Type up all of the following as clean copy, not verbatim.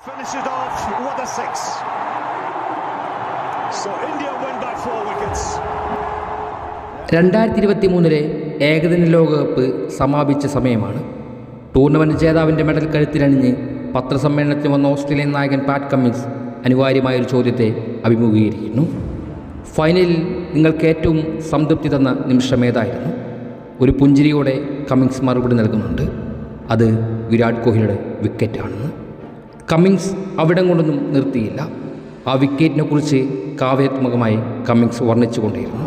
Finish it off with a six. So India win by 4 wickets. 2023 ഏകദിന ലോകകപ്പ് സമാപിച്ച സമയമാണ്. ടൂർണമെൻറ്റ് ജേതാവിൻ്റെ മെഡൽ കഴുത്തിലണിഞ്ഞ് പത്രസമ്മേളനത്തിൽ വന്ന ഓസ്ട്രേലിയൻ നായകൻ പാറ്റ് കമ്മിൻസ് അനിവാര്യമായൊരു ചോദ്യത്തെ അഭിമുഖീകരിക്കുന്നു. ഫൈനലിൽ നിങ്ങൾക്ക് ഏറ്റവും സംതൃപ്തി തന്ന നിമിഷമേതായിരുന്നു? ഒരു പുഞ്ചിരിയോടെ കമ്മിൻസ് മറുപടി നൽകുന്നുണ്ട്. അത് വിരാട് കോഹ്ലിയുടെ വിക്കറ്റാണെന്ന്. കമ്മിൻസ് അവിടം കൊണ്ടൊന്നും നിർത്തിയില്ല. ആ വിക്കറ്റിനെ കുറിച്ച് കാവ്യാത്മകമായി കമ്മിൻസ് വർണ്ണിച്ചുകൊണ്ടിരുന്നു.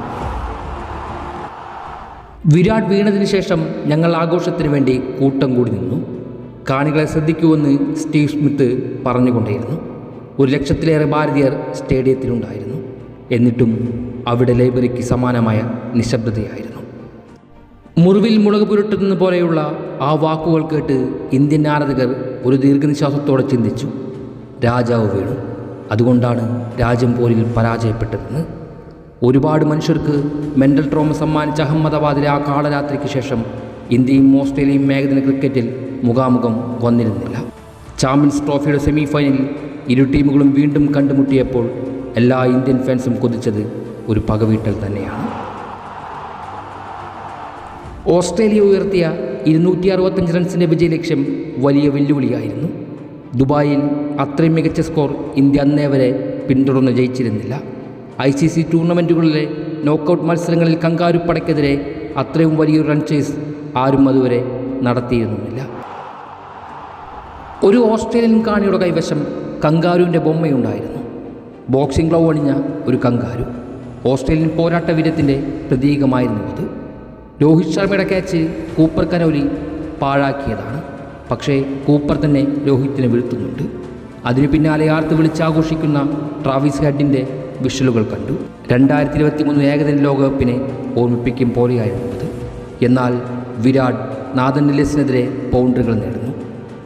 വിരാട് വീണതിന് ശേഷം ഞങ്ങൾ ആഘോഷത്തിന് വേണ്ടി കൂട്ടം കൂടി നിന്നു. കാണികളെ ശ്രദ്ധിക്കുമെന്ന് സ്റ്റീവ് സ്മിത്ത് പറഞ്ഞുകൊണ്ടേയിരുന്നു. 100,000-ലേറെ ഭാരതീയർ സ്റ്റേഡിയത്തിലുണ്ടായിരുന്നു. എന്നിട്ടും അവിടെ ലൈബ്രറിക്ക് സമാനമായ നിശബ്ദതയായിരുന്നു. മുറിവിൽ മുളക് പുരട്ടുന്ന പോലെയുള്ള ആ വാക്കുകൾ കേട്ട് ഇന്ത്യൻ ആരാധകർ ഒരു ദീർഘനിശ്വാസത്തോടെ ചിന്തിച്ചു. രാജാവ് വീണു, അതുകൊണ്ടാണ് രാജ്യം പോരിൽ പരാജയപ്പെട്ടതെന്ന്. ഒരുപാട് മനുഷ്യർക്ക് മെൻ്റൽ ട്രോമ സമ്മാനിച്ച അഹമ്മദാബാദിലെ ആ കാളരാത്രിക്ക് ശേഷം ഇന്ത്യയും ഓസ്ട്രേലിയയും ഏകദിന ക്രിക്കറ്റിൽ മുഖാമുഖം വന്നിരുന്നില്ല. ചാമ്പ്യൻസ് ട്രോഫിയുടെ സെമി ഫൈനലിൽ ഇരു ടീമുകളും വീണ്ടും കണ്ടുമുട്ടിയപ്പോൾ എല്ലാ ഇന്ത്യൻ ഫാൻസും കൊതിച്ചത് ഒരു പകവീട്ടൽ തന്നെയാണ്. ഓസ്ട്രേലിയ ഉയർത്തിയ 265 റൺസിൻ്റെ വിജയലക്ഷ്യം വലിയ വെല്ലുവിളിയായിരുന്നു. ദുബായിൽ അത്രയും മികച്ച സ്കോർ ഇന്ത്യ അന്നേ വരെ പിന്തുടർന്ന് ജയിച്ചിരുന്നില്ല. ICC ടൂർണമെൻറ്റുകളിലെ നോക്കൗട്ട് മത്സരങ്ങളിൽ കങ്കാരുപ്പടയ്ക്കെതിരെ അത്രയും വലിയൊരു റൺ ചേസ് ആരും അതുവരെ നടത്തിയിരുന്നുമില്ല. ഒരു ഓസ്ട്രേലിയൻ കാണിയുടെ കൈവശം കങ്കാരുവിൻ്റെ ബൊമ്മയുണ്ടായിരുന്നു. ബോക്സിംഗ് ഗ്ലൗ അണിഞ്ഞ ഒരു കങ്കാരു. ഓസ്ട്രേലിയൻ പോരാട്ട വീര്യത്തിൻ്റെ പ്രതീകമായിരുന്നു അത്. രോഹിത് ശർമ്മയുടെ ക്യാച്ച് കൂപ്പർ കനോലി പാഴാക്കിയതാണ്. പക്ഷേ കൂപ്പർ തന്നെ രോഹിത്തിനെ വീഴ്ത്തുന്നുണ്ട്. അതിനു പിന്നാലെ ആർത്ത് വിളിച്ചാഘോഷിക്കുന്ന ട്രാവിസ് ഹെഡിൻ്റെ വിഷ്വലുകൾ കണ്ടു. 2023 ഏകദിന ലോകകപ്പിനെ ഓർമ്മിപ്പിക്കും പോലെയായിരുന്നു അത്. എന്നാൽ വിരാട് നാഥൻ എല്ലിസിനെതിരെ ബൗണ്ടറികൾ നേടുന്നു.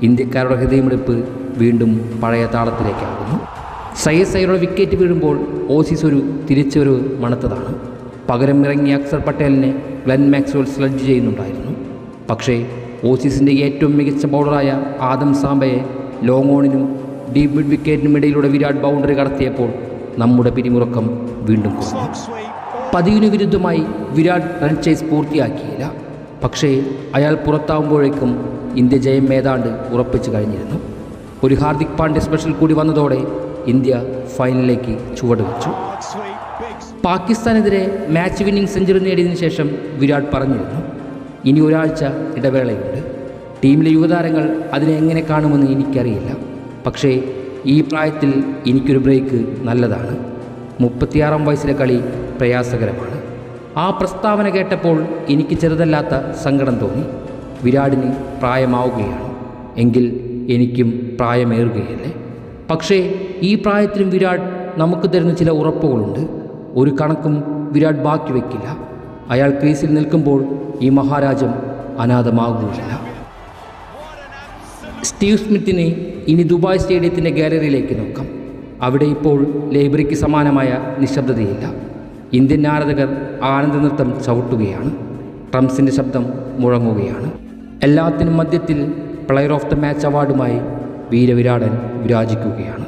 ഇന്ത്യക്കാരുടെ ഹൃദയമെടുപ്പ് വീണ്ടും പഴയ താളത്തിലേക്കാകുന്നു. സയ്യദ് അയ്യരുടെ വിക്കറ്റ് വീഴുമ്പോൾ ഓസീസ് ഒരു തിരിച്ചുവരവ് മണത്തതാണ്. പകരം ഇറങ്ങിയ അക്സർ പട്ടേലിനെ ഗ്ലെൻ മാക്സ്വെൽ സ്ലഡ്ജ് ചെയ്യുന്നുണ്ടായിരുന്നു. പക്ഷേ ഓസീസിൻ്റെ ഏറ്റവും മികച്ച ബൗളറായ ആദം സാംബയെ ലോങ് ഓണിനും ഡീപ് മിഡ് വിക്കറ്റിനും ഇടയിലൂടെ വിരാട് ബൗണ്ടറി കടത്തിയപ്പോൾ നമ്മുടെ പിരിമുറക്കം വീണ്ടും കുറഞ്ഞു. പതിവിന് വിരുദ്ധമായി വിരാട് റൺ ചേസ് പൂർത്തിയാക്കിയില്ല. പക്ഷേ അയാൾ പുറത്താവുമ്പോഴേക്കും ഇന്ത്യ ജയം ഏതാണ്ട് ഉറപ്പിച്ചു കഴിഞ്ഞിരുന്നു. ഒരു ഹാർദിക് പാണ്ഡ്യ സ്പെഷ്യൽ കൂടി വന്നതോടെ ഇന്ത്യ ഫൈനലിലേക്ക് ചുവടുവെച്ചു. പാകിസ്ഥാനെതിരെ മാച്ച് വിന്നിംഗ് സെഞ്ചുറി നേടിയതിനു ശേഷം വിരാട് പറഞ്ഞിരുന്നു, ഇനി ഒരാഴ്ച ഇടവേളയുണ്ട്. ടീമിലെ യുവതാരങ്ങൾ അതിനെ എങ്ങനെ കാണുമെന്ന് എനിക്കറിയില്ല. പക്ഷേ ഈ പ്രായത്തിൽ എനിക്കൊരു ബ്രേക്ക് നല്ലതാണ്. 36 വയസ്സിലെ കളി പ്രയാസകരമാണ്. ആ പ്രസ്താവന കേട്ടപ്പോൾ എനിക്ക് ചെറുതല്ലാത്ത സങ്കടം തോന്നി. വിരാടിന് പ്രായമാവുകയാണ് എങ്കിൽ എനിക്കും പ്രായമേറുകയല്ലേ. പക്ഷേ ഈ പ്രായത്തിലും വിരാട് നമുക്ക് തരുന്ന ചില ഉറപ്പുകളുണ്ട്. ഒരു കണക്കും വിരാട് ബാക്കി വയ്ക്കില്ല. അയാൾ ക്രീസിൽ നിൽക്കുമ്പോൾ ഈ മഹാരാജ്യം അനാഥമാകുകയില്ല. സ്റ്റീവ് സ്മിത്തിന് ഇനി ദുബായ് സ്റ്റേഡിയത്തിൻ്റെ ഗാലറിയിലേക്ക് നോക്കാം. അവിടെ ഇപ്പോൾ ലൈബ്രറിക്ക് സമാനമായ നിശബ്ദതയില്ല. ഇന്ത്യൻ ആരാധകർ ആനന്ദ നൃത്തം ചവിട്ടുകയാണ്. ട്രംസിൻ്റെ ശബ്ദം മുഴങ്ങുകയാണ്. എല്ലാത്തിനും മധ്യത്തിൽ പ്ലെയർ ഓഫ് ദ മാച്ച് അവാർഡുമായി വീരവിരാടൻ വിരാജിക്കുകയാണ്.